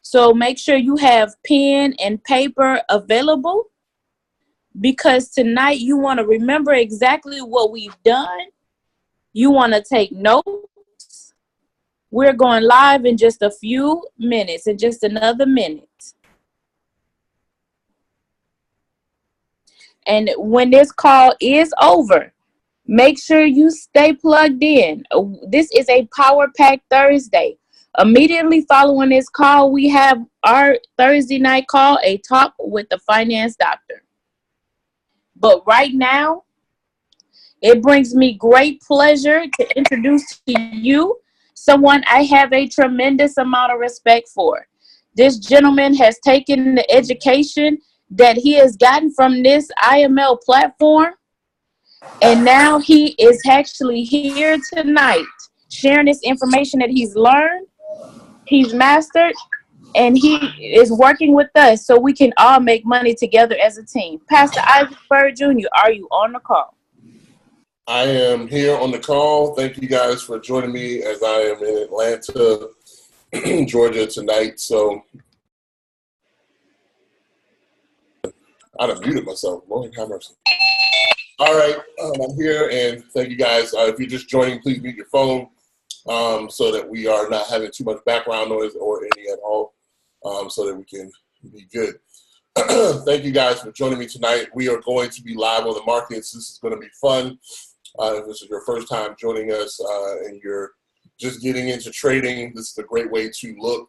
So make sure you have pen and paper available, because tonight you want to remember exactly what we've done. You want to take notes. We're going live in just a few minutes, in just another minute. And when this call is over, make sure you stay plugged in. This is a Power Pack Thursday. Immediately following this call, we have our Thursday night call, A Talk with the Finance Doctor. But right now, it brings me great pleasure to introduce to you someone I have a tremendous amount of respect for. This gentleman has taken the education that he has gotten from this IML platform, and now he is actually here tonight sharing this information that he's learned, he's mastered, and he is working with us so we can all make money together as a team. Pastor Isaac Bryd Jr., are you on the call? I am here on the call. Thank you guys for joining me as I am in Atlanta, Georgia tonight. So I done muted myself. Lord have mercy. All right, I'm here, and thank you guys. If you're just joining, please mute your phone so that we are not having too much background noise or any at all, so that we can be good. Thank you guys for joining me tonight. We are going to be live on the markets. This is going to be fun. If this is your first time joining us and you're just getting into trading, this is a great way to look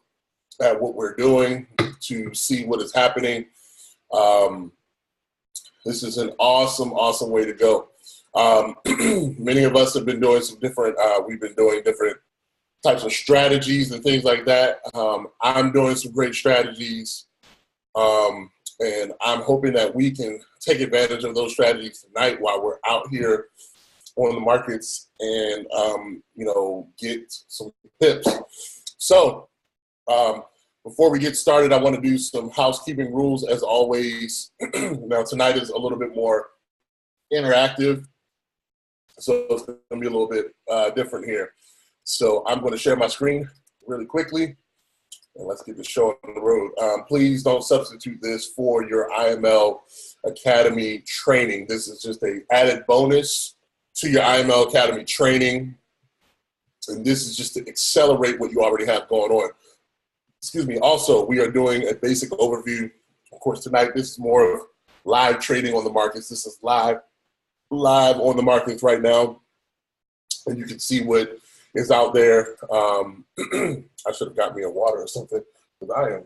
at what we're doing, to see what is happening. This is an awesome, awesome way to go. Many of us have been doing some different, we've been doing different types of strategies and things like that. I'm doing some great strategies, and I'm hoping that we can take advantage of those strategies tonight while we're out here on the markets and, get some tips. So, before we get started, I want to do some housekeeping rules as always. Now, tonight is a little bit more interactive, so it's going to be a little bit different here. So I'm going to share my screen really quickly, and let's get the show on the road. Please don't substitute this for your IML Academy training. This is just an added bonus to your IML Academy training, and this is just to accelerate what you already have going on. Excuse me. Also, we are doing a basic overview. Of course, tonight this is more of live trading on the markets. This is live on the markets right now, and you can see what is out there. I should have got me a water or something, because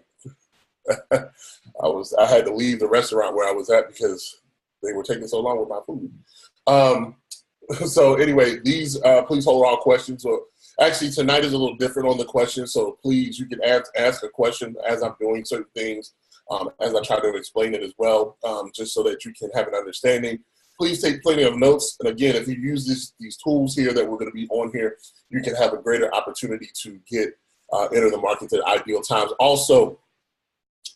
I had to leave the restaurant where I was at because they were taking so long with my food. So anyway, these please hold all questions. So actually, tonight is a little different on the questions, so please, you can ask a question as I'm doing certain things, as I try to explain it as well, just so that you can have an understanding. Please take plenty of notes, and again, if you use these tools here that we're going to be on here, you can have a greater opportunity to get enter the market at ideal times. Also,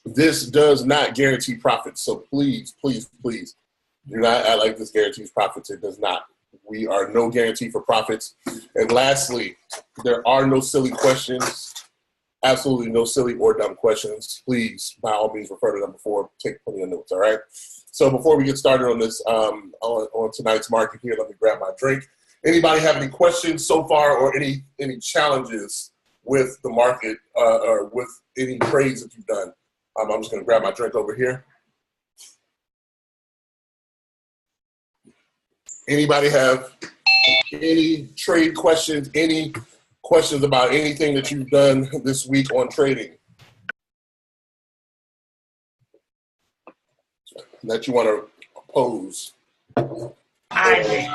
this does not guarantee profits, so please, please, please do not act like this guarantees profits. It does not. We are no guarantee for profits. And lastly, there are no silly questions. Absolutely no silly or dumb questions. Please, by all means, refer to them before. Take plenty of notes, all right? So before we get started on this, on tonight's market here, let me grab my drink. Anybody have any questions so far, or any challenges with the market or with any trades that you've done? I'm just going to grab my drink over here. Anybody have any trade questions, any questions about anything that you've done this week on trading that you want to pose? Isaac,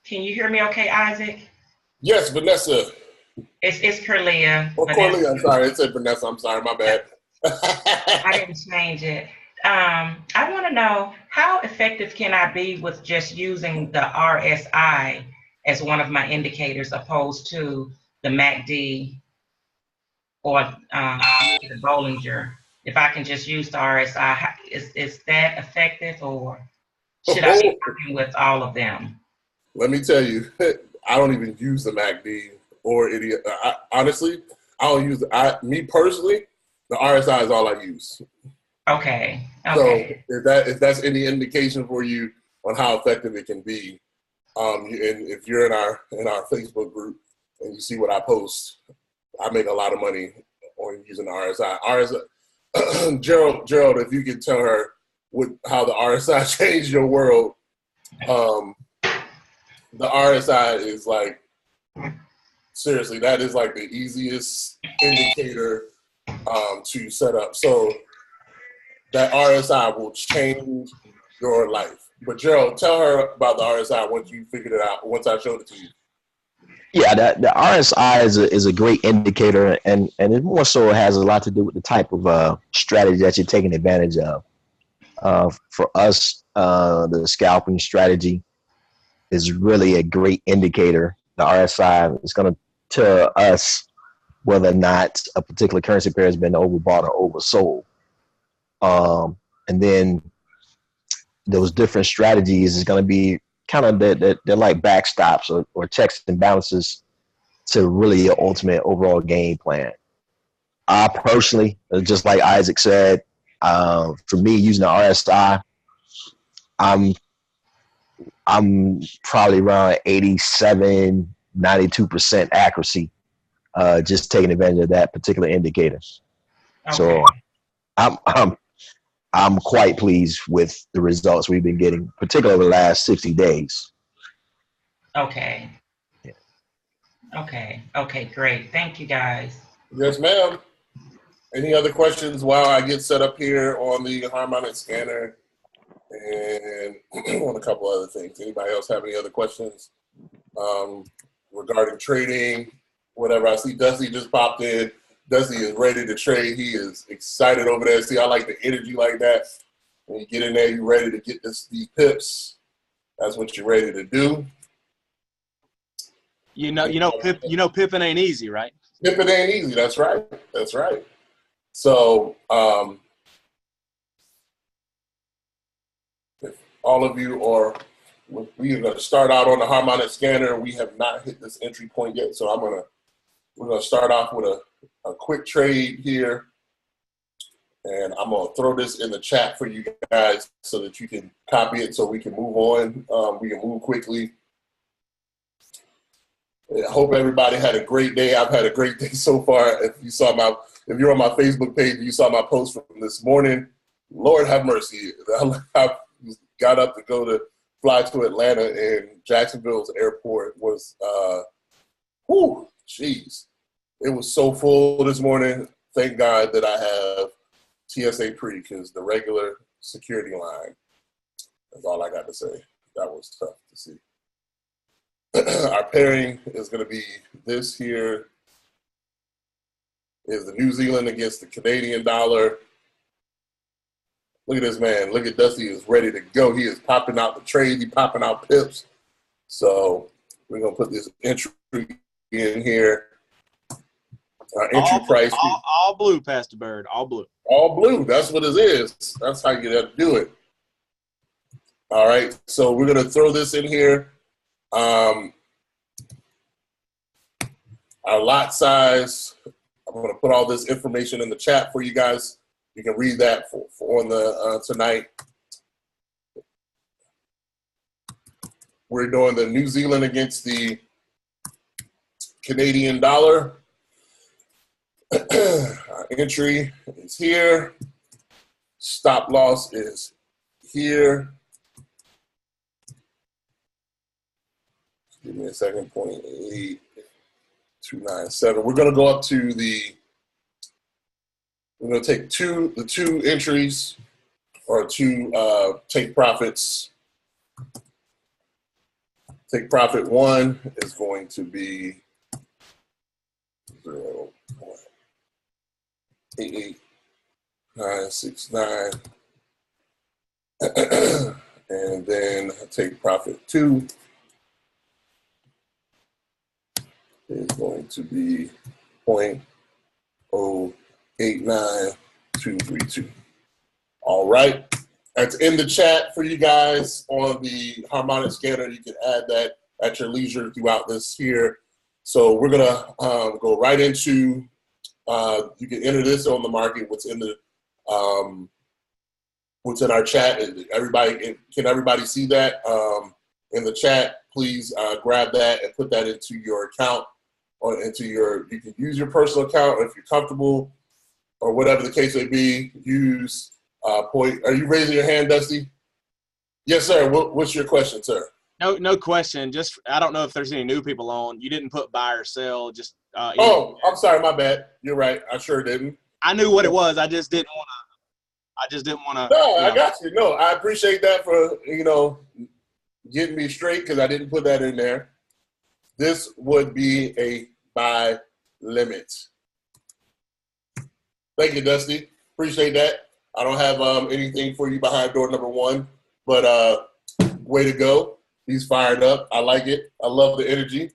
can you hear me okay, Isaac? Yes, Vanessa. It's Corlia. Oh, Corlia, I'm sorry. It said Vanessa. I'm sorry. My bad. I didn't change it. I want to know, how effective can I be with just using the RSI as one of my indicators opposed to the MACD or the Bollinger? If I can just use the RSI, is that effective, or should I be working with all of them? Let me tell you, I don't even use the MACD or any. Honestly, I don't use me personally. The RSI is all I use. Okay. So if that's any indication for you on how effective it can be, and if you're in our Facebook group and you see what I post, I make a lot of money on using the RSI. Gerald, if you could tell her how the RSI changed your world. The RSI is like, seriously, that is like the easiest indicator to set up. So that RSI will change your life. But Gerald, tell her about the RSI once you figured it out, once I showed it to you. Yeah, the RSI is a great indicator, and it more so has a lot to do with the type of strategy that you're taking advantage of. For us, the scalping strategy is really a great indicator. The RSI is going to tell us whether or not a particular currency pair has been overbought or oversold. And then those different strategies is going to be kind of they're like backstops or checks and balances to really your ultimate overall game plan. I personally, just like Isaac said, for me using the RSI, I'm probably around 87, 92% accuracy, just taking advantage of that particular indicator. Okay. So I'm quite pleased with the results we've been getting, particularly over the last 60 days. Okay. Yeah. Okay, great. Thank you, guys. Yes, ma'am. Any other questions while I get set up here on the harmonic scanner and on a couple other things? Anybody else have any other questions regarding trading, whatever? I see Dusty just popped in. Dusty is ready to trade. He is excited over there. See, I like the energy like that. When you get in there, you're ready to get these pips. That's what you're ready to do. Pipping ain't easy, right? Pipping ain't easy. That's right. That's right. So, if all of you we are going to start out on the harmonic scanner. We have not hit this entry point yet, so we're going to start off with a quick trade here, and I'm going to throw this in the chat for you guys so that you can copy it so we can move on. We can move quickly. I hope everybody had a great day. I've had a great day so far. If you're on my Facebook page, you saw my post from this morning. Lord have mercy. I got up to fly to Atlanta, and Jacksonville's airport was, jeez. It was so full this morning. Thank God that I have TSA pre, because the regular security line, that's all I got to say. That was tough to see. Our pairing is going to be this here is the New Zealand against the Canadian dollar. Look at this man. Look at Dusty is ready to go. He is popping out the trade. He's popping out pips. So we're going to put this entry in here. Our entry price. All blue, Pastor Bird. All blue. All blue. That's what it is. That's how you have to do it. All right. So we're going to throw this in here. Our lot size, I'm going to put all this information in the chat for you guys. You can read that for on the tonight. We're doing the New Zealand against the Canadian dollar. Our entry is here. Stop loss is here. Give me a second, 0.8297. We're going to go up to we're going to take the two entries or two take profits. Take profit one is going to be 0.88969. And then take profit two is going to be 0.089232. All right. That's in the chat for you guys on the harmonic scanner. You can add that at your leisure throughout this here. So we're going to go right into You can enter this on the market. What's in the what's in our chat? Can everybody see that in the chat? Please grab that and put that into your account or into your. You can use your personal account if you're comfortable, or whatever the case may be. Use point. Are you raising your hand, Dusty? Yes, sir. What's your question, sir? No question. Just I don't know if there's any new people on. You didn't put buy or sell. Just I'm sorry, my bad. You're right. I sure didn't. I knew what it was. I just didn't want to. No, I got you. No, I appreciate that for getting me straight because I didn't put that in there. This would be a buy limit. Thank you, Dusty. Appreciate that. I don't have anything for you behind door number 1, but way to go. He's fired up. I like it. I love the energy.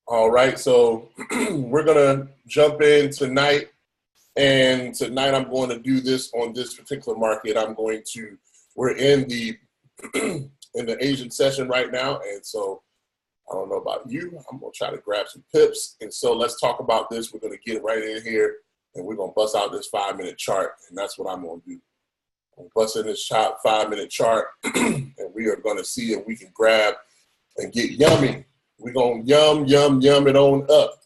All right, so we're going to jump in tonight. And tonight I'm going to do this on this particular market. We're in the in the Asian session right now. And so I don't know about you. I'm going to try to grab some pips. And so let's talk about this. We're going to get right in here and we're going to bust out this 5-minute chart. And that's what I'm going to do. I'm busting this 5-minute chart and we are going to see if we can grab and get yummy. We're going to yum it on up.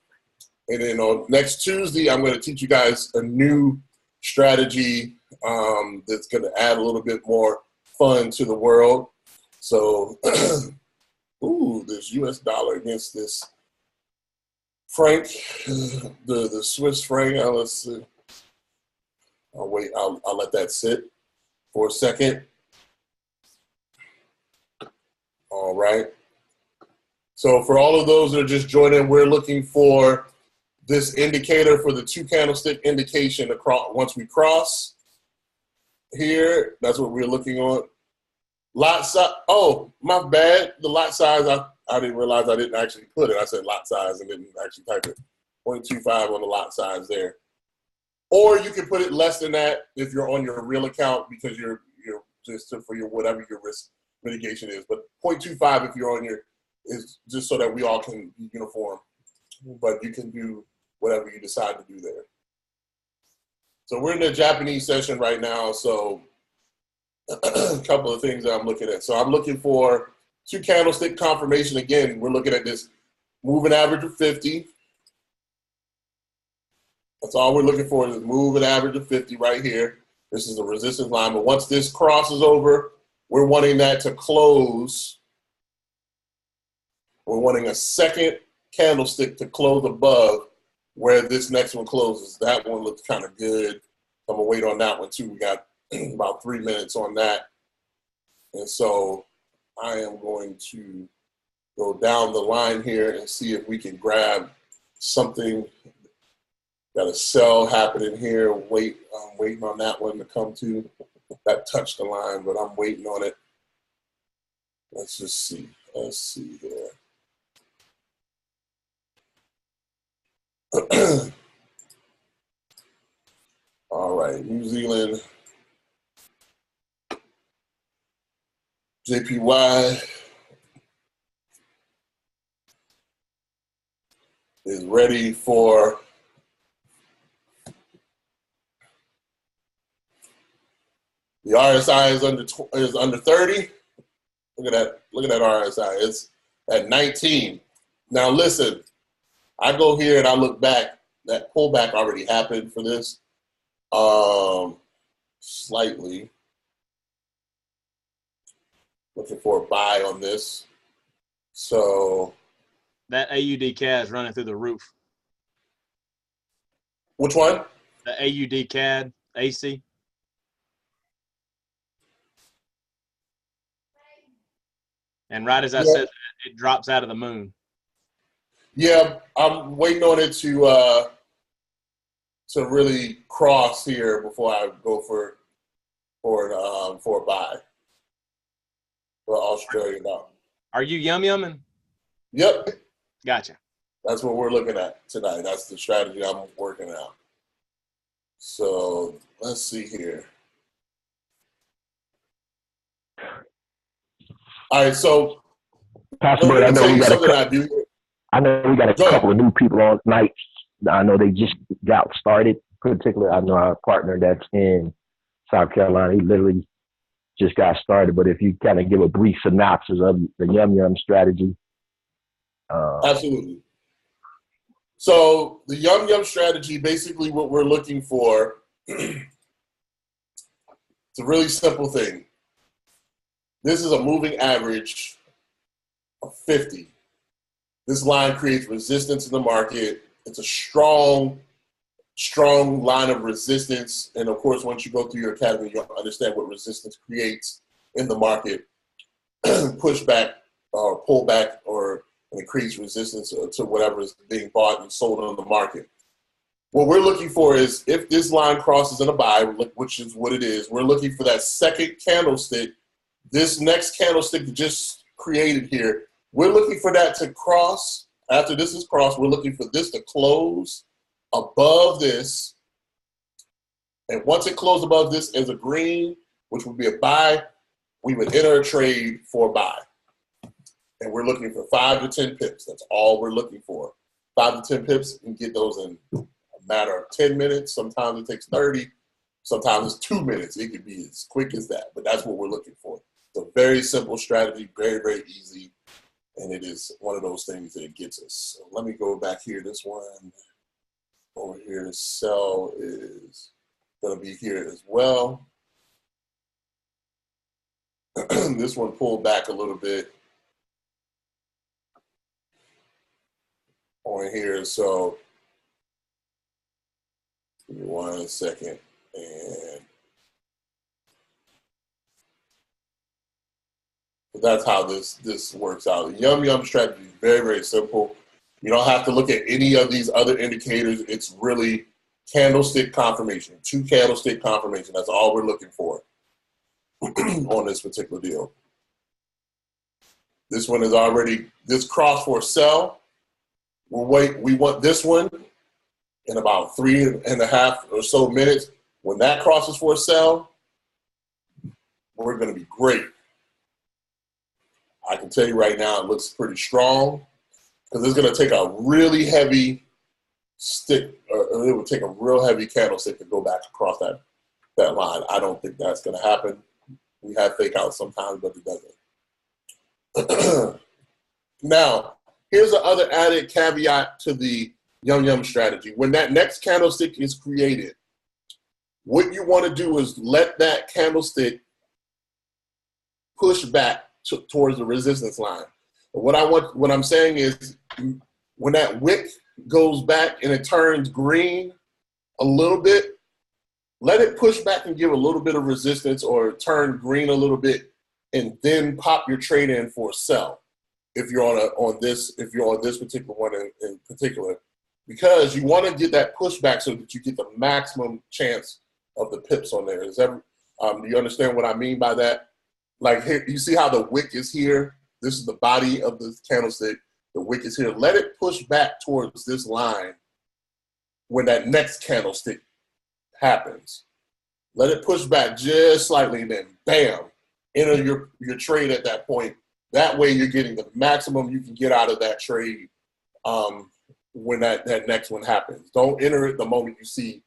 And then on next Tuesday, I'm going to teach you guys a new strategy that's going to add a little bit more fun to the world. So, this U.S. dollar against this franc, the Swiss franc. Let's see. I'll wait. I'll let that sit for a second. All right. So for all of those that are just joining, we're looking for this indicator for the 2 candlestick indication across. Once we cross here, that's what we're looking on. Lot size. Oh, my bad. The lot size. I didn't realize I didn't actually put it. I said lot size and didn't actually type it. 0.25 on the lot size there. Or you can put it less than that if you're on your real account because you're just for your whatever your risk mitigation is. But 0.25 if you're on your is just so that we all can be uniform. But you can do whatever you decide to do there. So we're in the Japanese session right now. So a couple of things that I'm looking at. So I'm looking for 2 candlestick confirmation. Again, we're looking at this moving average of 50. That's all we're looking for is a moving average of 50 right here. This is a resistance line. But once this crosses over, we're wanting that to close. We're wanting a second candlestick to close above where this next one closes. That one looks kind of good. I'm going to wait on that one too. We got about 3 minutes on that. And so I am going to go down the line here and see if we can grab something. Got a sell happening here. I'm waiting on that one to come to. That touched the line, but I'm waiting on it. Let's just see. Let's see here. All right, New Zealand, JPY is ready for the RSI is under 30. Look at that RSI. It's at 19. Now listen. I go here and I look back. That pullback already happened for this. Slightly. Looking for a buy on this. So. That AUD CAD is running through the roof. Which one? The AUD CAD AC. And right as I said that, it drops out of the moon. Yeah, I'm waiting on it to really cross here before I go for a buy for Australian dollar. Are you yumming? Yep. Gotcha. That's what we're looking at tonight. That's the strategy I'm working out. So let's see here. All right, so Pastor Bryd, I know we got something I do. I know we got a Go ahead. couple of new people on tonight. I know they just got started. Particularly, I know our partner that's in South Carolina. He literally just got started. But if you kind of give a brief synopsis of the Yum Yum strategy. Absolutely. So the Yum Yum strategy, basically what we're looking for, it's a really simple thing. This is a moving average of 50. This line creates resistance in the market. It's a strong line of resistance. And of course, once you go through your academy, you'll understand what resistance creates in the market. Push back or pull back, or and it creates resistance to whatever is being bought and sold on the market. What we're looking for is, if this line crosses in a buy, which is what it is, we're looking for that second candlestick. This next candlestick that just created here, we're looking for that to cross. After this is crossed, we're looking for this to close above this. And once it closed above this as a green, which would be a buy, we would enter a trade for a buy. And we're looking for 5 to 10 pips. That's all we're looking for. 5 to 10 pips, you can get those in a matter of 10 minutes. Sometimes it takes 30. Sometimes it's 2 minutes. It could be as quick as that, but that's what we're looking for. It's a very simple strategy, very, very easy. And it is one of those things that gets us. So let me go back here. This one over here, the sell is going to be here as well. This one pulled back a little bit on here. So give me 1 second. And that's how this works out. The Yum Yum strategy is very, very simple. You don't have to look at any of these other indicators. It's really candlestick confirmation, 2 candlestick confirmation. That's all we're looking for on this particular deal. This one is already, this cross for a sell. We want this one in about 3.5 or so minutes. When that crosses for a sell, we're going to be great. I can tell you right now, it looks pretty strong, because it's going to take a really heavy stick, or it would take a real heavy candlestick to go back across that line. I don't think that's going to happen. We have fake outs sometimes, but it doesn't. Now, here's the other added caveat to the Yum Yum strategy. When that next candlestick is created, what you want to do is let that candlestick push back towards the resistance line. What I'm saying is, when that wick goes back and it turns green a little bit, let it push back and give a little bit of resistance, or turn green a little bit, and then pop your trade in for a sell. If you're on this particular one in particular, because you want to get that pushback so that you get the maximum chance of the pips on there. Do you understand what I mean by that? Like, here, you see how the wick is here? This is the body of the candlestick. The wick is here. Let it push back towards this line when that next candlestick happens. Let it push back just slightly, and then bam, enter your trade at that point. That way you're getting the maximum you can get out of that trade when that next one happens. Don't enter it the moment you see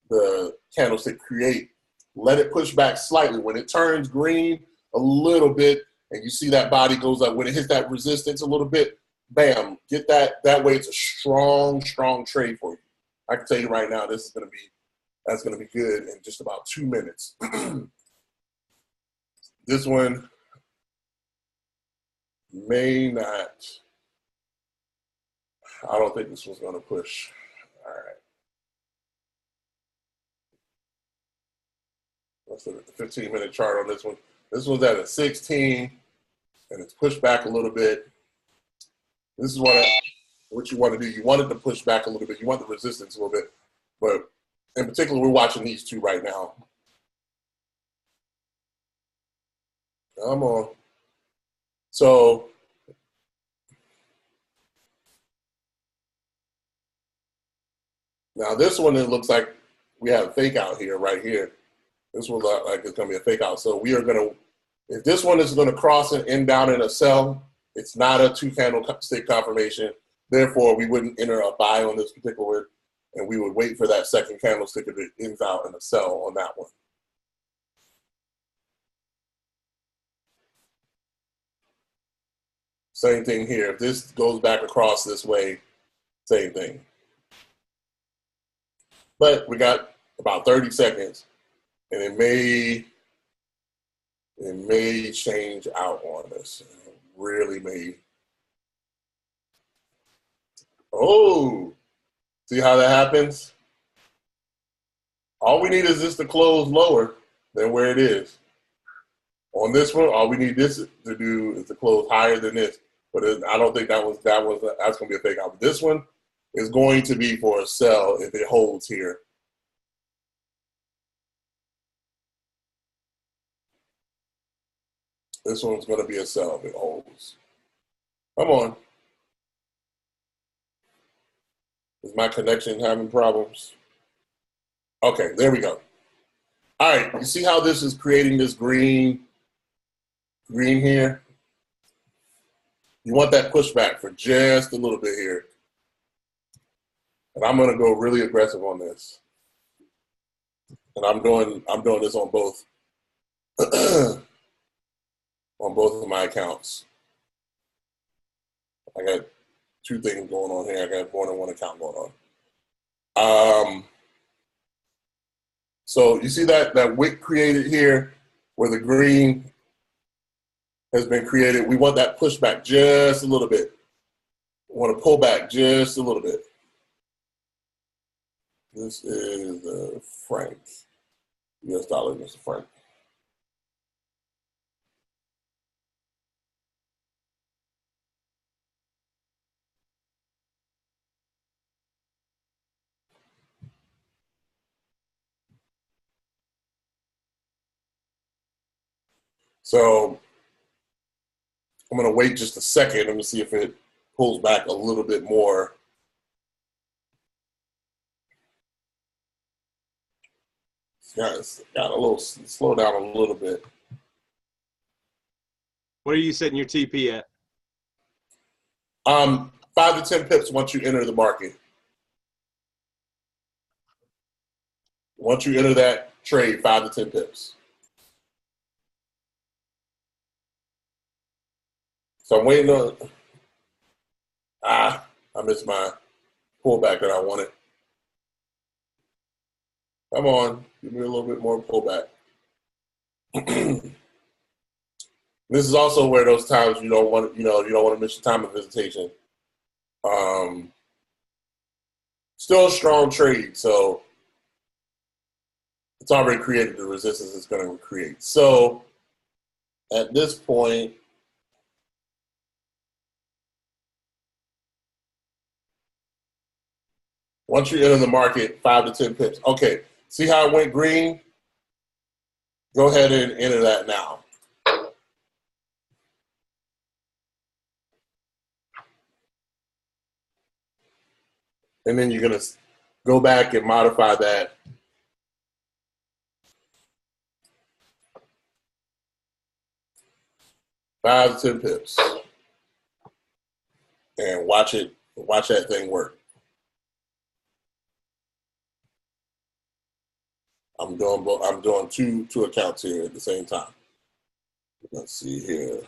the candlestick create. Let it push back slightly. When it turns green a little bit and you see that body goes up, when it hits that resistance a little bit, bam, get that. That way it's a strong trade for you. I can tell you right now, that's going to be good in just about 2 minutes. This one may not. I don't think this one's going to push. All right. Let's look at the 15-minute chart on this one. This one's at a 16, and it's pushed back a little bit. This is what you want to do. You want it to push back a little bit. You want the resistance a little bit. But in particular, we're watching these two right now. Come on. So now this one, it looks like we have a fake out here, right here. This one looks like it's going to be a fake out. So we are going to, if this one is going to cross and end down in a sell, it's not a 2 candlestick confirmation. Therefore, we wouldn't enter a buy on this particular, and we would wait for that second candlestick if it ends out in a sell on that one. Same thing here. If this goes back across this way, same thing. But we got about 30 seconds, and it may change out on us. It really may. Oh, see how that happens? All we need is this to close lower than where it is. On this one, all we need this to do is to close higher than this. But I don't think that's going to be a fake out. This one is going to be for a sell if it holds here. This one's going to be a sell if it holds. Come on. Is my connection having problems? Okay, there we go. All right, you see how this is creating this green here? You want that pushback for just a little bit here. And I'm gonna go really aggressive on this. And I'm doing this on both on both of my accounts. I got two things going on here. I got more than one account going on. So you see that wick created here where the green has been created. We want that pushback just a little bit. We want to pull back just a little bit. This is the franc, US dollar against the franc. So I'm going to wait just a second. Let me see if it pulls back a little bit more. It's got a little slow down a little bit. What are you setting your TP at? 5 to 10 pips once you enter the market. Once you enter that trade, 5 to 10 pips. So I'm waiting on, I missed my pullback that I wanted. Come on, give me a little bit more pullback. This is also where those times you don't want to miss your time of visitation. Still a strong trade, so it's already created the resistance it's going to create. So at this point, once you enter the market, 5 to 10 pips. Okay, see how it went green? Go ahead and enter that now. And then you're going to go back and modify that. Five to 10 pips. And watch that thing work. I'm doing two accounts here at the same time. Let's see here.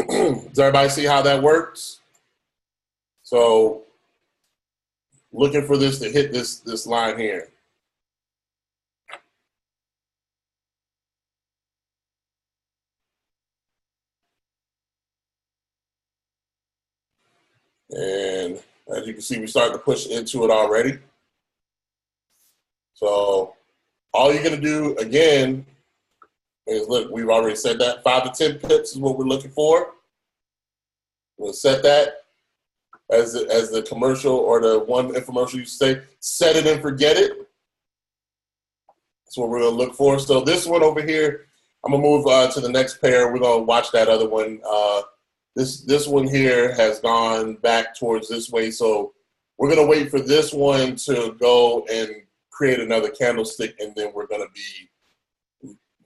Does everybody see how that works? So looking for this to hit this line here. And as you can see, we started to push into it already. So all you're going to do, again, is look, we've already said that 5 to 10 pips is what we're looking for. We'll set that. as the commercial or the one infomercial you say, set it and forget it. That's what we're going to look for. So this one over here, I'm going to move to the next pair. We're going to watch that other one. This one here has gone back towards this way. So we're going to wait for this one to go and create another candlestick, and then we're going to be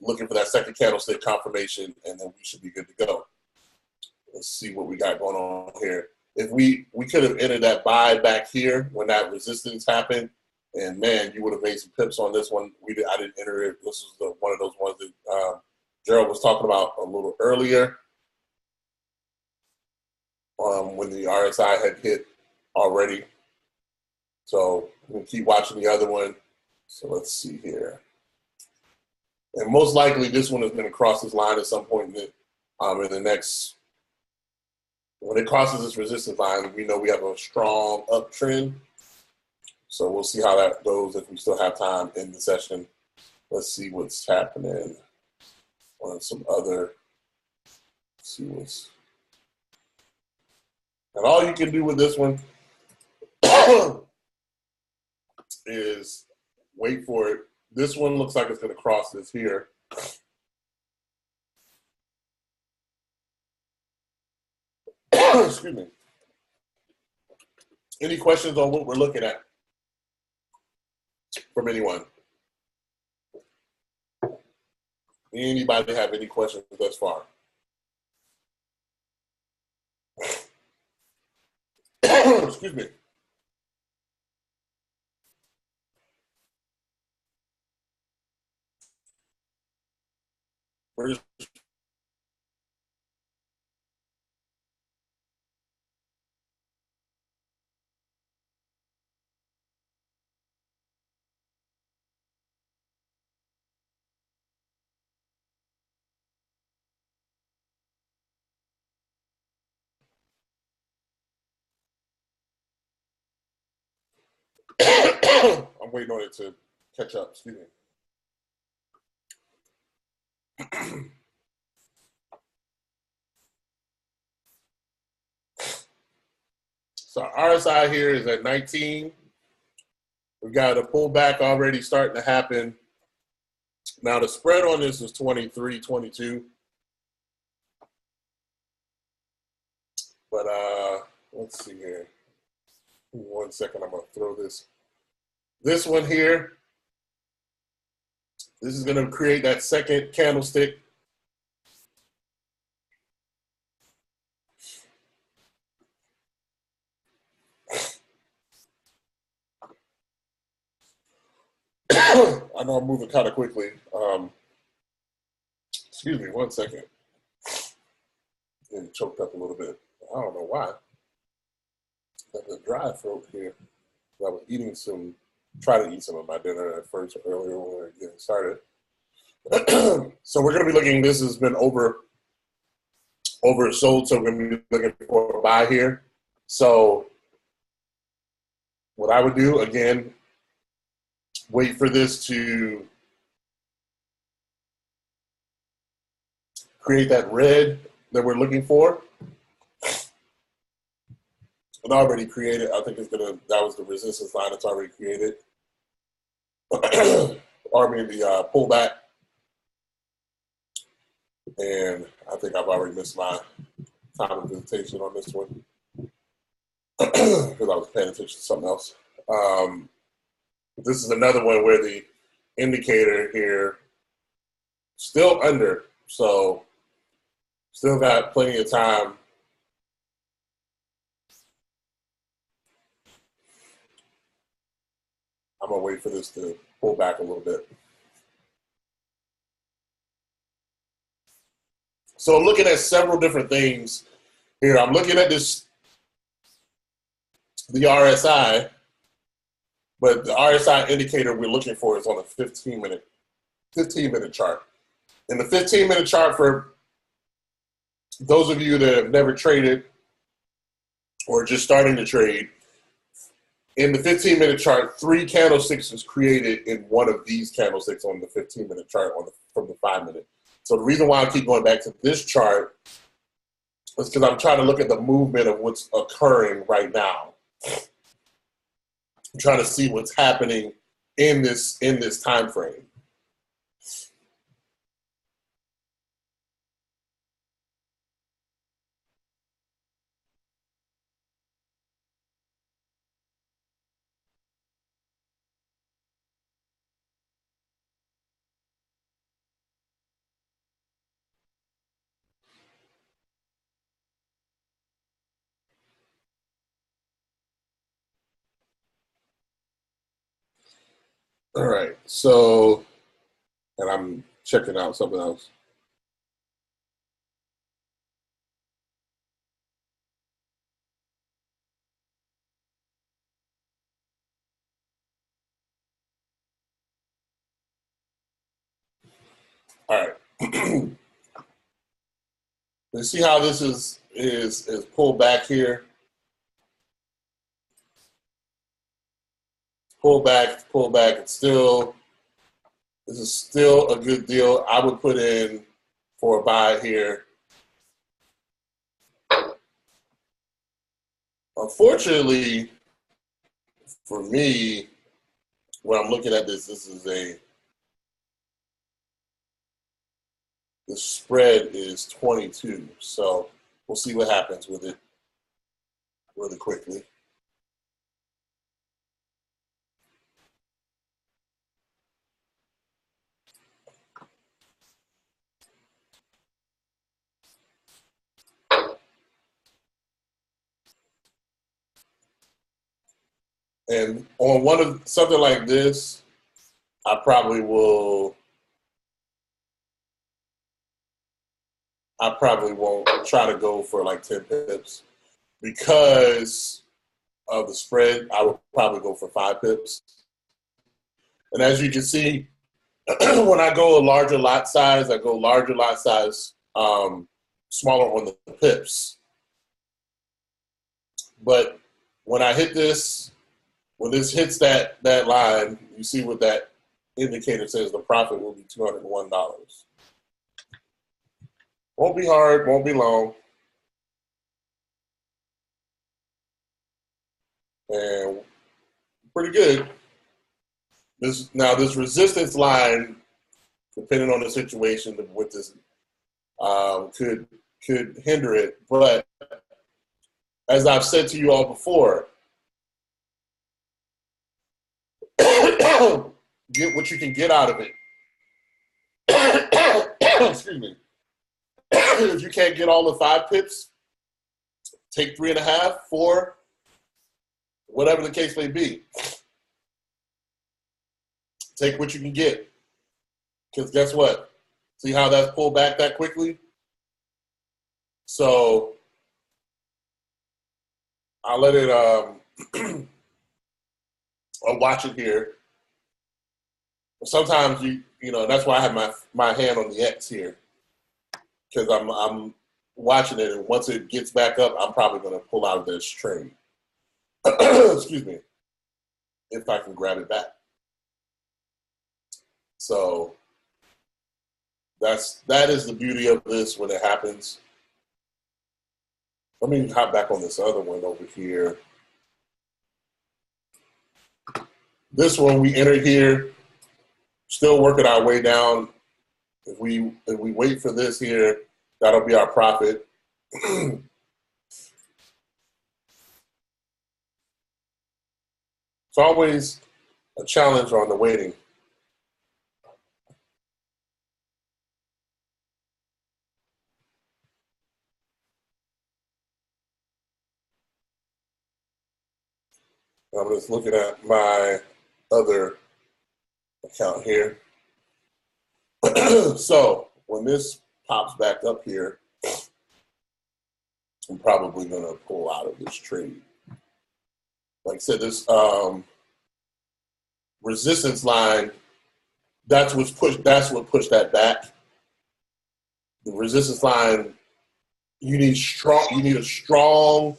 looking for that second candlestick confirmation, and then we should be good to go. Let's see what we got going on here. If we could have entered that buy back here when that resistance happened, and man, you would have made some pips on this one. I didn't enter it. This was one of those ones that Gerald was talking about a little earlier, when the RSI had hit already. So we'll keep watching the other one. So let's see here. And most likely this one is going to cross this line at some point in the next. When it crosses this resistance line, we know we have a strong uptrend. So we'll see how that goes if we still have time in the session. Let's see what's happening on some other. Let's see what's. And all you can do with this one is wait for it. This one looks like it's going to cross this here. Excuse me. Any questions on what we're looking at from anyone? Anybody have any questions thus far? Excuse me. We're just I'm waiting on it to catch up. Excuse me. So RSI here is at 19. We've got a pullback already starting to happen. Now the spread on this is 23, 22. But let's see here. 1 second, I'm gonna throw this. This one here, this is gonna create that second candlestick. I know I'm moving kind of quickly. Excuse me, 1 second. Getting choked up a little bit. I don't know why. Got the dry throat here. I was trying to eat some of my dinner at first earlier when we were getting started. So we're going to be looking, this has been oversold, so we're going to be looking for a buy here. So what I would do, again, wait for this to create that red that we're looking for. It already created. I think that was the resistance line it's already created. Or maybe the pullback. And I think I've already missed my time of visitation on this one because I was paying attention to something else. This is another one where the indicator here still under, so still got plenty of time. I'm gonna wait for this to pull back a little bit. So I'm looking at several different things here. I'm looking at the RSI, but the RSI indicator we're looking for is on a 15-minute chart. In the 15-minute chart, for those of you that have never traded or just starting to trade, in the 15-minute chart, 3 candlesticks is created in one of these candlesticks on the 15-minute chart from the 5-minute. So the reason why I keep going back to this chart It's because I'm trying to look at the movement of what's occurring right now. I'm trying to see what's happening in this time frame. All right, so, and I'm checking out something else. All right. Let's see how this is pulled back here. Pull back. It's still, this is still a good deal. I would put in for a buy here. Unfortunately, for me, when I'm looking at this, the spread is 22. So we'll see what happens with it really quickly. And on something like this, I probably won't try to go for like 10 pips because of the spread. I would probably go for 5 pips. And as you can see, when I go a larger lot size, smaller on the pips. But when I hit this, when this hits that line, you see what that indicator says. The profit will be $201. Won't be hard, won't be long. And pretty good. This resistance line, depending on the situation with this, could hinder it. But as I've said to you all before, get what you can get out of it. Excuse me. If you can't get all the 5 pips, take 3.5, 4, whatever the case may be. Take what you can get. Because guess what? See how that's pulled back that quickly? So I'll let it, I'll watch it here. Sometimes you know, that's why I have my hand on the X here. Because I'm watching it, and once it gets back up, I'm probably going to pull out of this trade. Excuse me. If I can grab it back. So that is the beauty of this when it happens. Let me hop back on this other one over here. This one we entered here, still working our way down. If we wait for this here, that'll be our profit. It's always a challenge on the waiting. I'm just looking at my other account here. So when this pops back up here, I'm probably going to pull out of this trade. Like I said, this resistance line, that's what pushed that back. The resistance line, you need a strong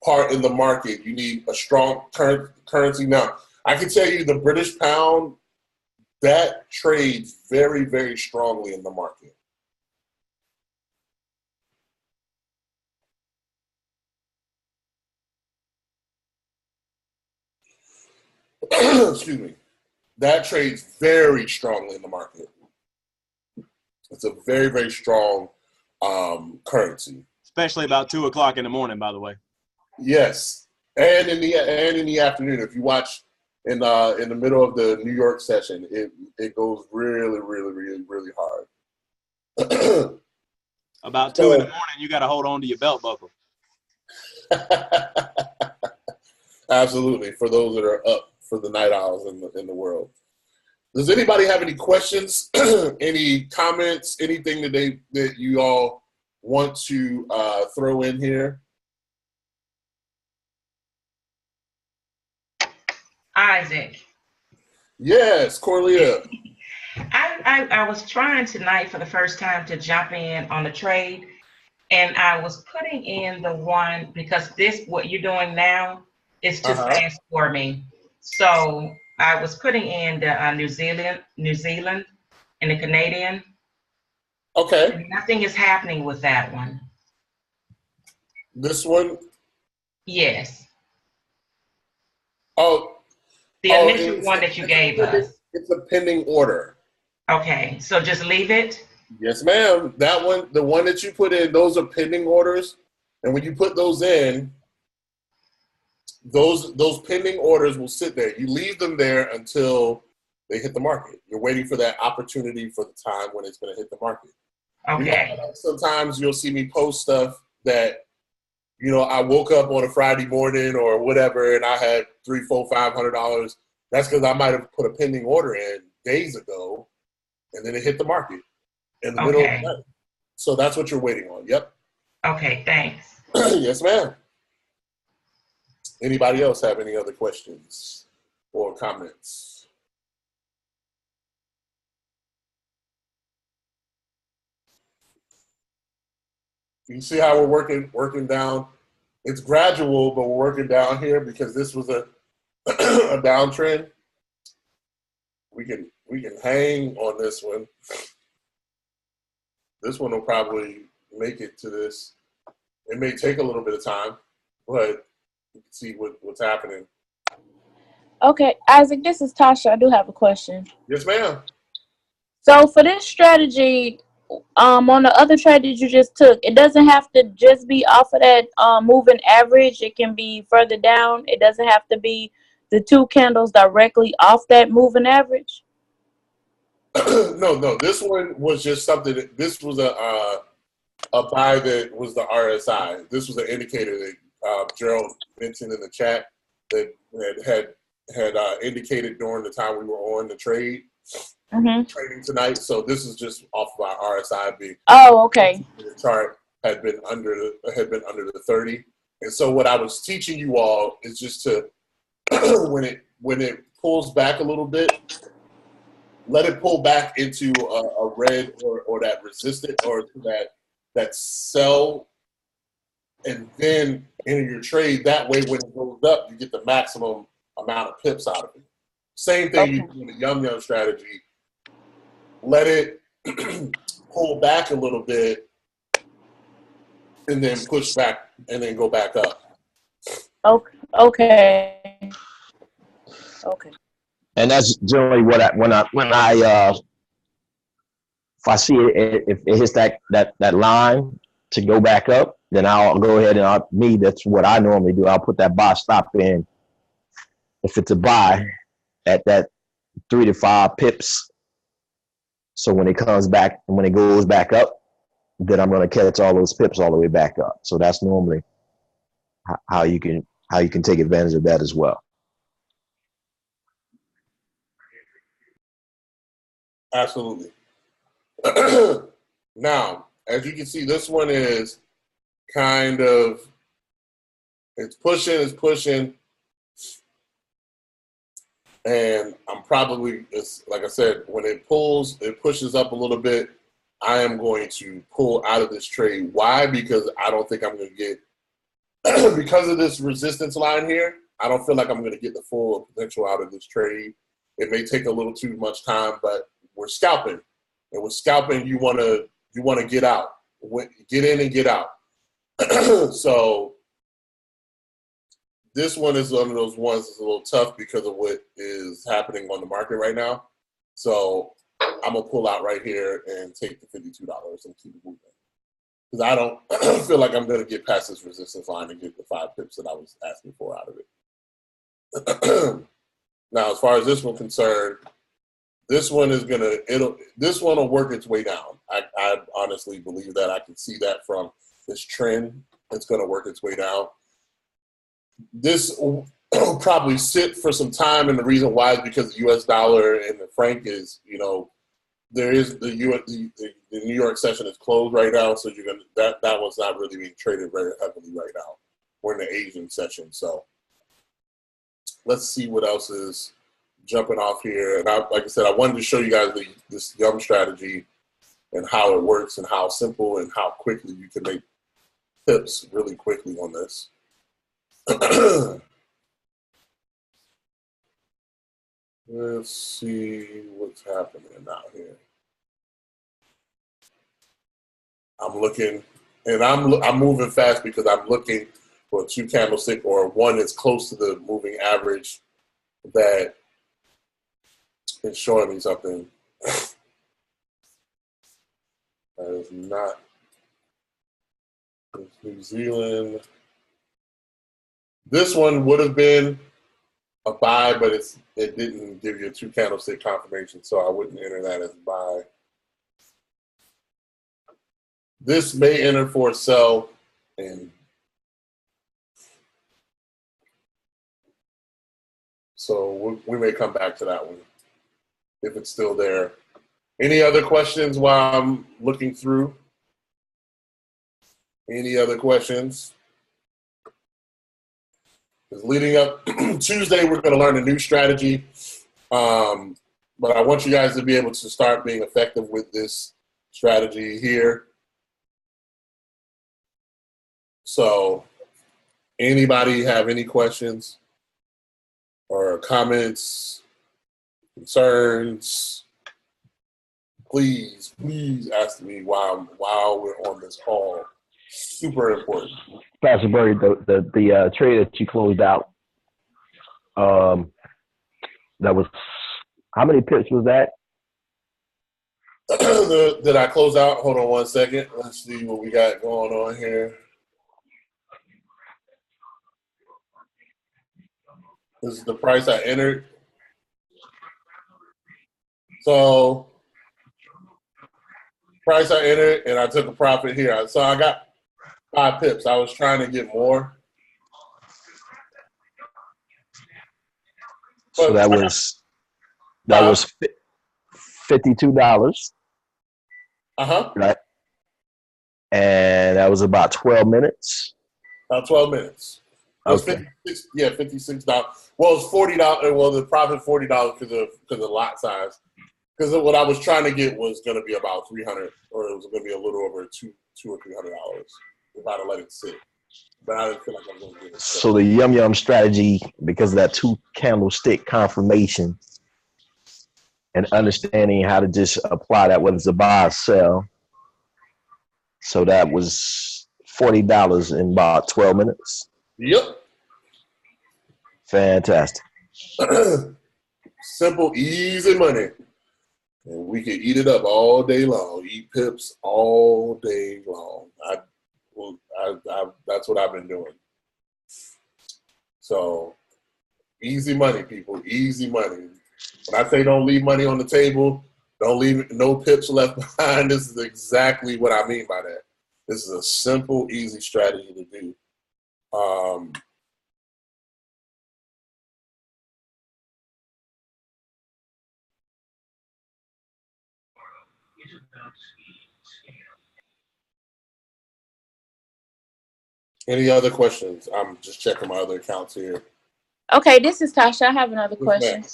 part in the market. You need a strong currency. Now, I can tell you the British pound, that trades very, very strongly in the market. excuse me, that trades very strongly in the market. It's a very, very strong currency. Especially about 2 o'clock in the morning, by the way. Yes, and in the afternoon. If you watch in the middle of the New York session, it goes really, really, really, really hard. About 2 in the morning, you got to hold on to your belt buckle. Absolutely, for those that are up for the night owls in the world. Does anybody have any questions, any comments, anything that you all want to throw in here? Isaac. Yes, Corlia. I was trying tonight for the first time to jump in on the trade, and I was putting in the one because what you're doing now is too fast for me. So I was putting in the New Zealand, and the Canadian. Okay. And nothing is happening with that one. This one? Yes. Oh. The initial one that you gave us. It's a pending order. Okay, so just leave it? Yes, ma'am. That one, the one that you put in, those are pending orders. And when you put those in, those pending orders will sit there. You leave them there until they hit the market. You're waiting for that opportunity for the time when it's going to hit the market. Okay. You know, sometimes you'll see me post stuff that, you know, I woke up on a Friday morning or whatever, and I had $300, $400, $500. That's because I might have put a pending order in days ago, and then it hit the market in the middle of the night. So that's what you're waiting on. Yep. Okay, thanks. Yes, ma'am. Anybody else have any other questions or comments? You see how we're working down. It's gradual, but we're working down here because this was a a downtrend. We can hang on this one. This one will probably make it to this. It may take a little bit of time, but you can see what's happening. Okay, Isaac, this is Tasha. I do have a question. Yes, ma'am. So for this strategy, on the other trade that you just took, it doesn't have to just be off of that moving average. It can be further down. It doesn't have to be the two candles directly off that moving average. No. This one was just something. This was a buy that was the RSI. This was an indicator that Gerald mentioned in the chat that had indicated during the time we were on the trade. Trading tonight, so this is just off of our RSI being. Oh, okay. The chart had been under the 30, and so what I was teaching you all is just to when it pulls back a little bit, let it pull back into a red or that resistance or that sell, and then enter your trade. That way, when it goes up, you get the maximum amount of pips out of it. Same thing you do in the yum strategy. Let it pull back a little bit and then push back and then go back up. Okay. And that's generally what if I see it, if it hits that line to go back up, then I'll go ahead and that's what I normally do. I'll put that buy stop in if it's a buy at that 3 to 5 pips. So when it comes back and when it goes back up, then I'm going to catch all those pips all the way back up. So that's normally how you can take advantage of that as well. Absolutely. Now, as you can see, this one is kind of, it's pushing. And I'm probably, like I said, when it pushes up a little bit, I am going to pull out of this trade. Why? Because I don't think I'm going to get, because of this resistance line here, I don't feel like I'm going to get the full potential out of this trade. It may take a little too much time, but we're scalping. And with scalping, you want to get out. Get in and get out. So this one is one of those ones that's a little tough because of what is happening on the market right now. So I'm gonna pull out right here and take the $52 and keep it moving. Because I don't feel like I'm gonna get past this resistance line and get the 5 pips that I was asking for out of it. Now, as far as this one concerned, this one will work its way down. I honestly believe that. I can see that from this trend. It's gonna work its way down. This will probably sit for some time, and the reason why is because the U.S. dollar and the franc is, there is the New York session is closed right now, so that one's not really being traded very heavily right now. We're in the Asian session, so let's see what else is jumping off here. And like I said, I wanted to show you guys this YUM strategy and how it works and how simple and how quickly you can make pips really quickly on this. Let's see what's happening out here. I'm looking, and I'm moving fast because I'm looking for a 2 candlestick or one that's close to the moving average that is showing me something. That is not New Zealand. This one would have been a buy, but it didn't give you a 2 candlestick confirmation, so I wouldn't enter that as buy. This may enter for a sell, and so we may come back to that one if it's still there. Any other questions while I'm looking through? Any other questions? Because leading up Tuesday, we're going to learn a new strategy. But I want you guys to be able to start being effective with this strategy here. So anybody have any questions or comments, concerns? Please ask me while we're on this call. Super important. Pastor Bryd, the trade that you closed out, that was, how many pips was that? Did I close out? Hold on one second. Let's see what we got going on here. This is the price I entered. So, price I entered, and I took a profit here. So I got 5 pips. I was trying to get more. So that was $52. Right. And that was about 12 minutes. About 12 minutes. It was Okay. $56. Well, it's $40. Well, the profit $40 because of lot size. Because what I was trying to get was going to be about $300, or it was going to be a little over $200 or $300 if I'd have let it sit. But I didn't feel like I was going to get it. So the YUM strategy, because of that 2 candlestick confirmation and understanding how to just apply that, whether it's a buy or sell. So that was $40 in about 12 minutes. Yep. Fantastic. Simple, easy money. And we can eat it up all day long. Eat pips all day long. That's what I've been doing. So, easy money, people. Easy money. When I say don't leave money on the table, don't leave no pips left behind, this is exactly what I mean by that. This is a simple, easy strategy to do. Any other questions? I'm just checking my other accounts here. Okay, this is Tasha. I have another question.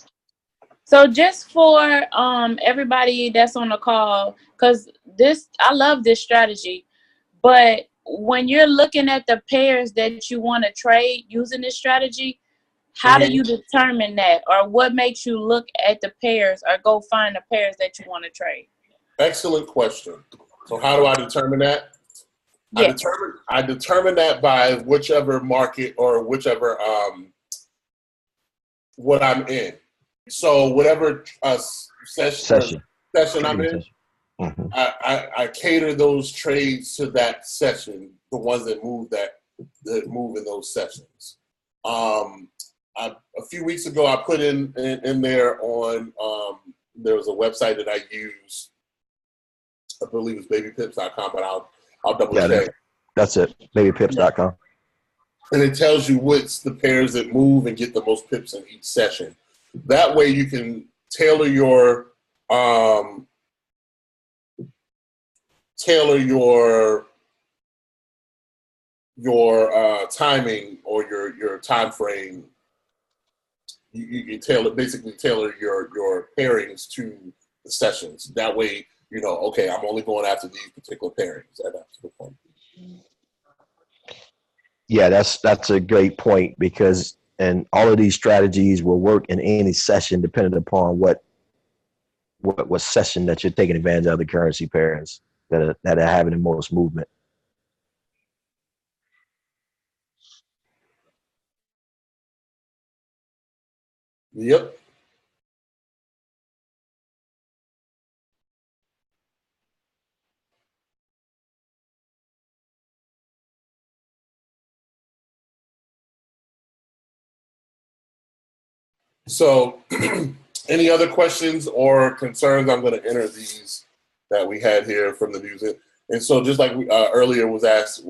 So just for everybody that's on the call, because I love this strategy, but when you're looking at the pairs that you want to trade using this strategy, how do you determine that, or what makes you look at the pairs or go find the pairs that you want to trade? Excellent question. So how do I determine that? Yes. I determine that by whichever market or whichever what I'm in. So whatever session I'm Trading in, session. Mm-hmm. I cater those trades to that session, the ones that move in those sessions. A few weeks ago, I put in there on there was a website that I use. I believe it's babypips.com, but I'll double check. That's it. Babypips.com. And it tells you what's the pairs that move and get the most pips in each session. That way, you can tailor your timing or your time frame. You tailor your pairings to the sessions. That way, okay, I'm only going after these particular pairings at that point. Yeah, that's a great point, because and all of these strategies will work in any session depending upon what session that you're taking advantage of the currency pairs that are having the most movement. Yep. So, any other questions or concerns? I'm going to enter these that we had here from the news. And so, just like earlier was asked,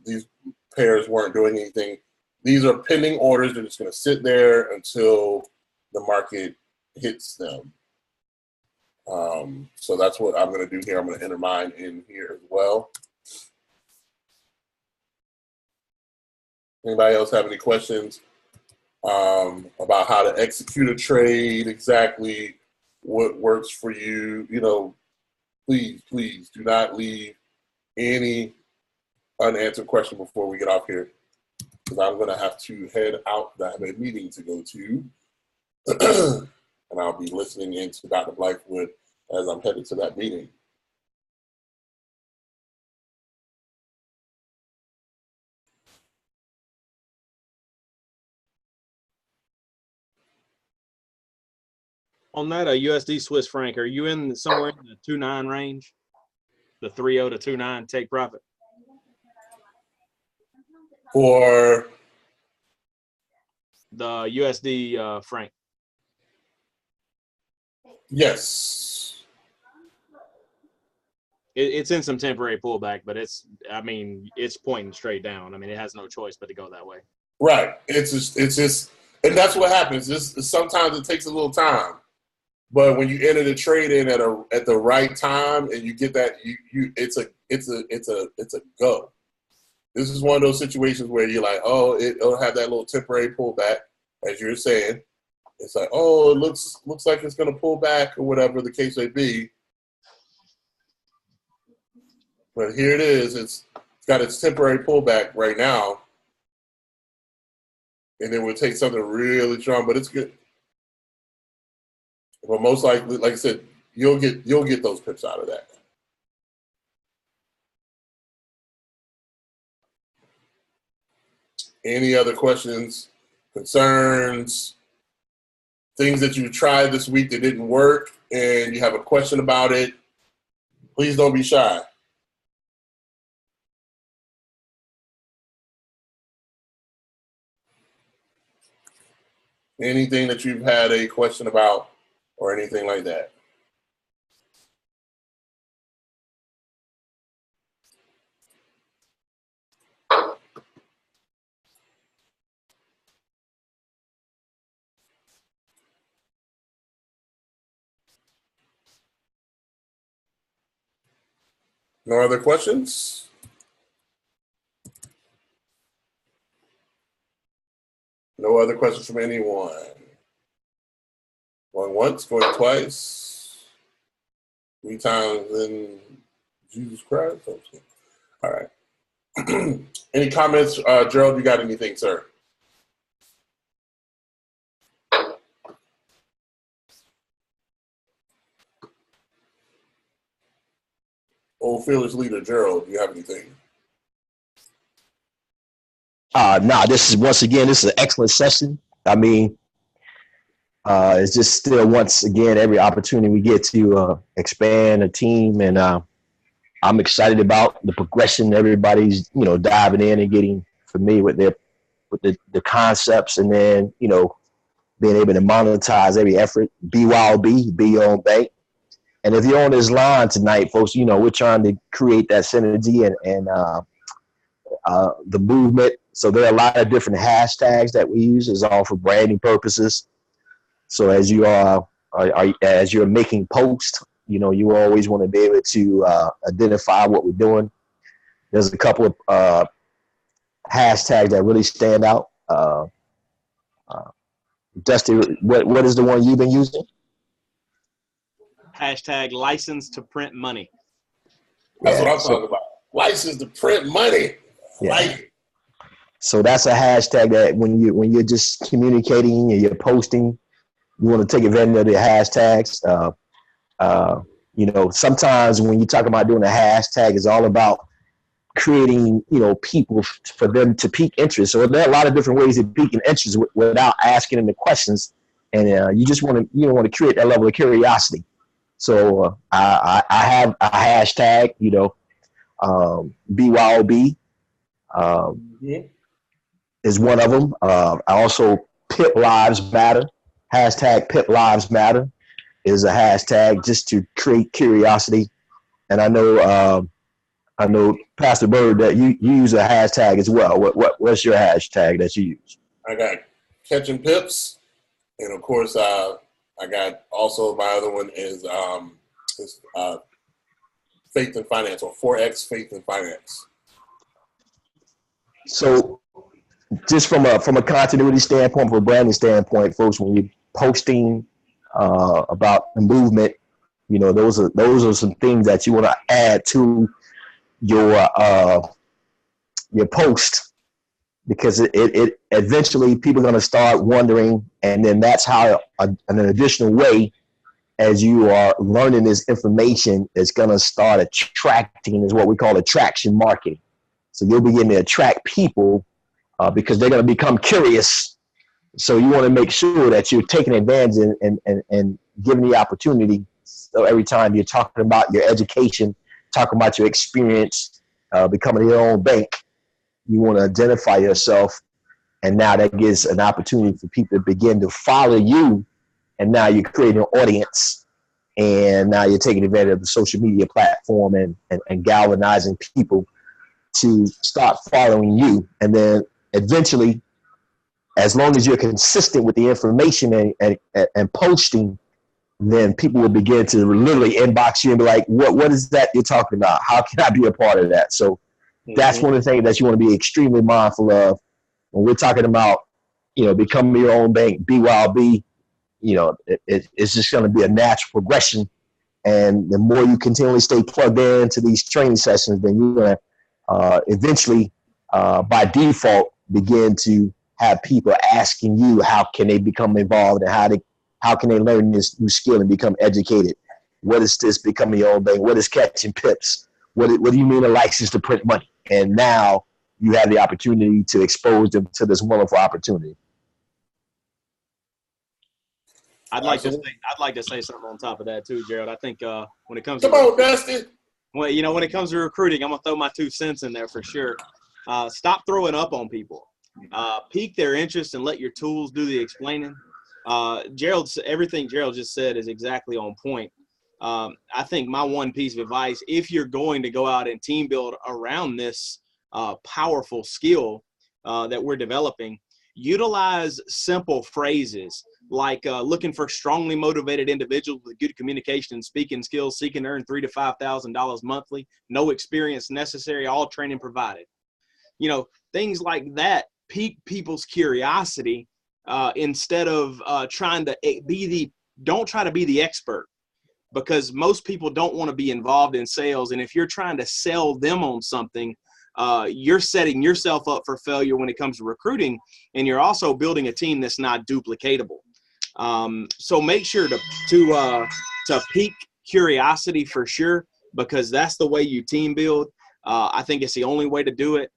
these pairs weren't doing anything. These are pending orders. They're just going to sit there until the market hits them. So that's what I'm going to do here. I'm going to enter mine in here as well. Anybody else have any questions about how to execute a trade, exactly what works for you? Please do not leave any unanswered question before we get off here, because I'm going to have to head out. I have a meeting to go to, and I'll be listening in to Dr. Blythewood as I'm headed to that meeting. On that USD Swiss franc, are you in somewhere in the 2.9 range? The 3.0 to 2.9 take profit? For the USD franc. Yes. It's in some temporary pullback, but it's pointing straight down. I mean, it has no choice but to go that way. Right. It's just, and that's what happens. Sometimes it takes a little time, but when you enter the trade in at the right time and you get that, it's a go. This is one of those situations where you're like, oh, it'll have that little temporary pullback, as you're saying. It's like, oh, it looks like it's going to pull back or whatever the case may be. But here it is. It's got its temporary pullback right now. And then we'll take something really strong, but it's good. But most likely, like I said, you'll get those pips out of that. Any other questions, concerns, things that you tried this week that didn't work and you have a question about it? Please don't be shy. Anything that you've had a question about or anything like that. No other questions? No other questions from anyone? Going once, going twice, 3 times in Jesus Christ. Okay. All right. Any comments, Gerald? You got anything, sir? Old fearless leader, Gerald, do you have anything? This is once again, this is an excellent session. I mean, it's just still once again every opportunity we get to expand a team, and I'm excited about the progression. Everybody's diving in and getting familiar with the concepts, and then being able to monetize every effort. BYOB, be your own bank. And if you're on this line tonight, folks, we're trying to create that synergy and the movement. So there are a lot of different hashtags that we use. It's all for branding purposes. So as you as you're making posts, you always want to be able to identify what we're doing. There's a couple of hashtags that really stand out. Dusty, what is the one you've been using? Hashtag license to print money. That's what I'm talking about. License to print money. Yeah. Like, so that's a hashtag that when you're just communicating and you're posting, you want to take advantage of the hashtags. Sometimes when you talk about doing a hashtag, it's all about creating, people for them to pique interest. So there are a lot of different ways of piquing interest without asking them the questions, and you just want to create that level of curiosity. So I have a hashtag, BYOB is one of them. I also Pip Lives Matter. Hashtag Pip Lives Matter is a hashtag just to create curiosity. And I know Pastor Bryd that you use a hashtag as well. What's your hashtag that you use? I got Catching Pips, and of course I got also my other one is Faith and Finance, or 4X Faith and Finance. So just from a continuity standpoint, from a branding standpoint, folks, when you're posting about the movement, those are some things that you want to add to your post, because it eventually people are going to start wondering, and then that's how an additional way, as you are learning this information, it's going to start attracting, is what we call attraction marketing. So you'll begin to attract people because they're going to become curious. So you want to make sure that you're taking advantage and giving the opportunity. So every time you're talking about your education, talking about your experience, becoming your own bank, you want to identify yourself, and now that gives an opportunity for people to begin to follow you, and now you're creating an audience, and now you're taking advantage of the social media platform and galvanizing people to start following you. And then eventually, as long as you're consistent with the information and posting, then people will begin to literally inbox you and be like, what is that you're talking about? How can I be a part of that? So that's one of the things that you want to be extremely mindful of when we're talking about, becoming your own bank, BYOB. It's just going to be a natural progression. And the more you continually stay plugged into these training sessions, then you're going to eventually, by default, begin to have people asking you how can they become involved, and how can they learn this new skill and become educated. What is this becoming your own bank? What is catching pips? What do you mean a license to print money? And now you have the opportunity to expose them to this wonderful opportunity. I'd like to say something on top of that too, Gerald. I think when it comes Come on, Dusty. Well, when it comes to recruiting, I'm gonna throw my 2 cents in there for sure. Stop throwing up on people. Pique their interest and let your tools do the explaining. Everything Gerald just said is exactly on point. I think my one piece of advice, if you're going to go out and team build around this powerful skill that we're developing, utilize simple phrases like looking for strongly motivated individuals with good communication and speaking skills, seeking to earn $3,000 to $5,000 monthly, no experience necessary, all training provided. Things like that pique people's curiosity instead of trying to don't try to be the expert, because most people don't want to be involved in sales. And if you're trying to sell them on something, you're setting yourself up for failure when it comes to recruiting, and you're also building a team that's not duplicatable. So make sure to pique curiosity for sure, because that's the way you team build. I think it's the only way to do it.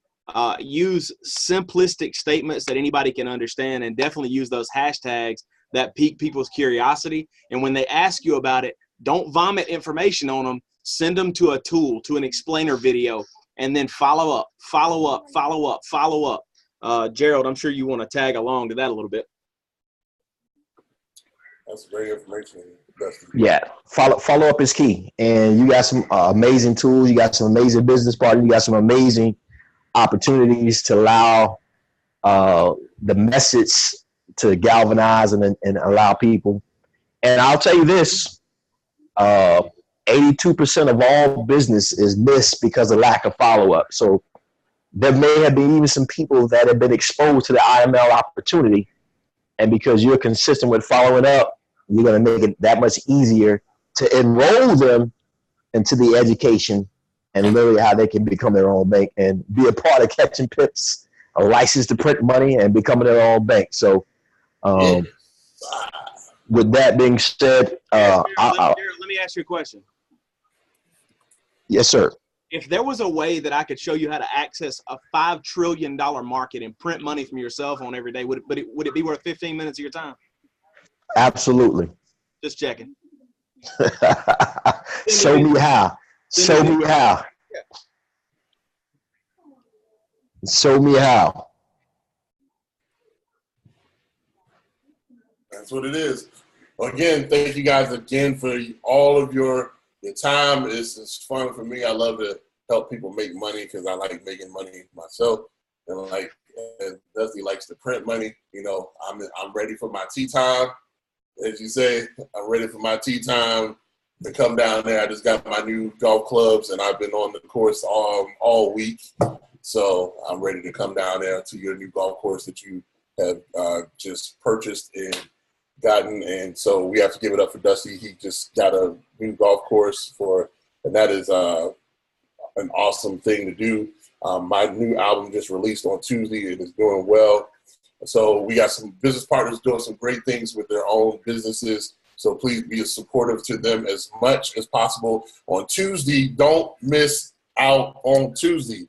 Use simplistic statements that anybody can understand, and definitely use those hashtags that pique people's curiosity. And when they ask you about it, don't vomit information on them. Send them to a tool, to an explainer video, and then follow up, follow up, follow up, follow up. Gerald, I'm sure you want to tag along to that a little bit. That's great information. Yeah, follow up is key. And you got some amazing tools. You got some amazing business partners. You got some amazing opportunities to allow the message to galvanize and allow people. And I'll tell you this, 82% of all business is missed because of lack of follow-up. So there may have been even some people that have been exposed to the IML opportunity, and because you're consistent with following up, you're going to make it that much easier to enroll them into the education and literally how they can become their own bank and be a part of catching pips, a license to print money, and becoming their own bank. So with that being said, Jared, let me ask you a question. Yes, sir. If there was a way that I could show you how to access a $5 trillion market and print money from your cell phone every day, would it be worth 15 minutes of your time? Absolutely. Just checking. Show me how. Show me how. Show me how. That's what it is. Well, again, thank you guys again for all of your time. It's fun for me. I love to help people make money because I like making money myself. And Dusty likes to print money. You know, I'm ready for my tea time. As you say, I'm ready for my tea time to come down there. I just got my new golf clubs, and I've been on the course all week. So I'm ready to come down there to your new golf course that you have just purchased and gotten. And so we have to give it up for Dusty. He just got a new golf course and that is an awesome thing to do. My new album just released on Tuesday. It is doing well. So we got some business partners doing some great things with their own businesses. So please be supportive to them as much as possible. On Tuesday, don't miss out on Tuesday.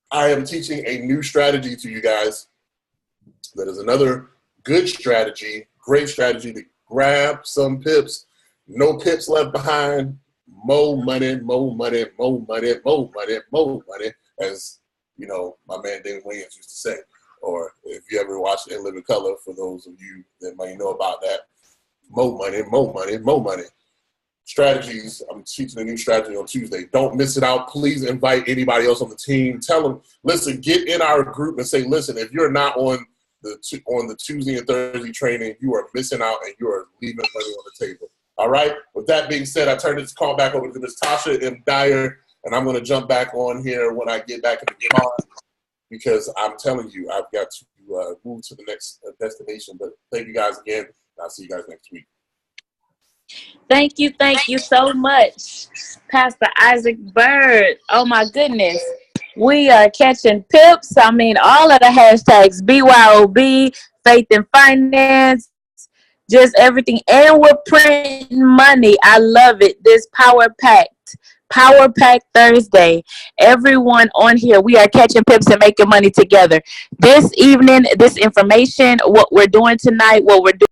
I am teaching a new strategy to you guys. That is another good strategy, great strategy to grab some pips. No pips left behind. More money, more money, more money, more money, more money, as you know, my man David Williams used to say. Or if you ever watched In Living Color, for those of you that might know about that, more money, more money, more money. Strategies. I'm teaching a new strategy on Tuesday. Don't miss it out. Please invite anybody else on the team. Tell them, listen, get in our group and say, listen, if you're not on the Tuesday and Thursday training, you are missing out and you are leaving money on the table. All right? With that being said, I turn this call back over to Ms. Tasha M. Dyer, and I'm going to jump back on here when I get back in the car because I'm telling you, I've got to move to the next destination. But thank you guys again. I'll see you guys next week. Thank you so much, Pastor Isaac Bryd. Oh my goodness. We are catching pips. I mean, all of the hashtags, BYOB, faith and finance, just everything. And we're printing money. I love it. This Power Pack Thursday. Everyone on here, we are catching pips and making money together. This evening, this information, what we're doing tonight, what we're doing